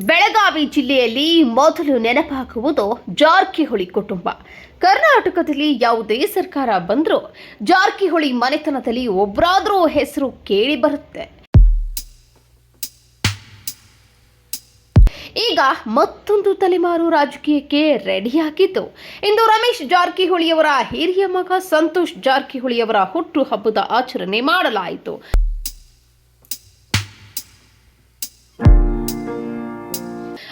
ಬೆಳಗಾವಿ ಜಿಲ್ಲೆಯಲ್ಲಿ ಮೊದಲು ನೆನಪಾಗುವುದು ಜಾರಕಿಹೊಳಿ ಕುಟುಂಬ. ಕರ್ನಾಟಕದಲ್ಲಿ ಯಾವುದೇ ಸರ್ಕಾರ ಬಂದರೂ ಜಾರಕಿಹೊಳಿ ಮನೆತನದಲ್ಲಿ ಒಬ್ಬರಾದರೂ ಹೆಸರು ಕೇಳಿ ಬರುತ್ತೆ. ಈಗ ಮತ್ತೊಂದು ತಲೆಮಾರು ರಾಜಕೀಯಕ್ಕೆ ರೆಡಿಯಾಗಿದ್ದು, ಇಂದು ರಮೇಶ್ ಜಾರಕಿಹೊಳಿಯವರ ಹಿರಿಯ ಮಗ ಸಂತೋಷ್ ಜಾರಕಿಹೊಳಿಯವರ ಹುಟ್ಟುಹಬ್ಬದ ಆಚರಣೆ ಮಾಡಲಾಯಿತು.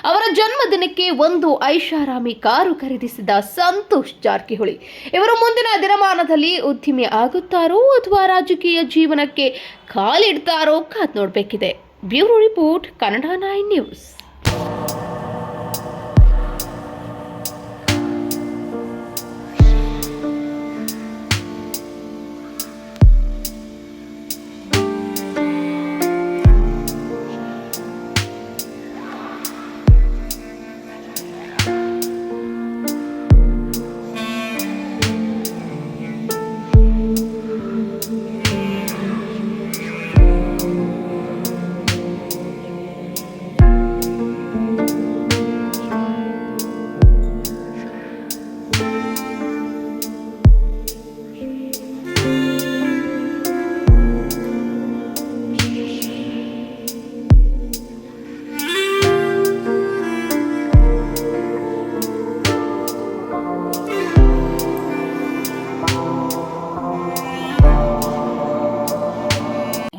ಅವರ ಜನ್ಮದಿನಕ್ಕೆ ಒಂದು ಐಷಾರಾಮಿ ಕಾರು ಖರೀದಿಸಿದ ಸಂತೋಷ್ ಜಾರಕಿಹೊಳಿ ಇವರು ಮುಂದಿನ ದಿನಮಾನದಲ್ಲಿ ಉದ್ಯಮಿ ಆಗುತ್ತಾರೋ ಅಥವಾ ರಾಜಕೀಯ ಜೀವನಕ್ಕೆ ಕಾಲಿಡ್ತಾರೋ ಕಾದ್ ನೋಡಬೇಕಿದೆ. Bureau report, Kannada 9 news.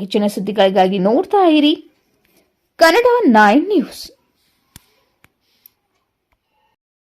ಹೆಚ್ಚಿನ ಸುದ್ದಿಗಳಿಗಾಗಿ ನೋಡ್ತಾ ಇರಿ ಕನ್ನಡ 9 ನ್ಯೂಸ್.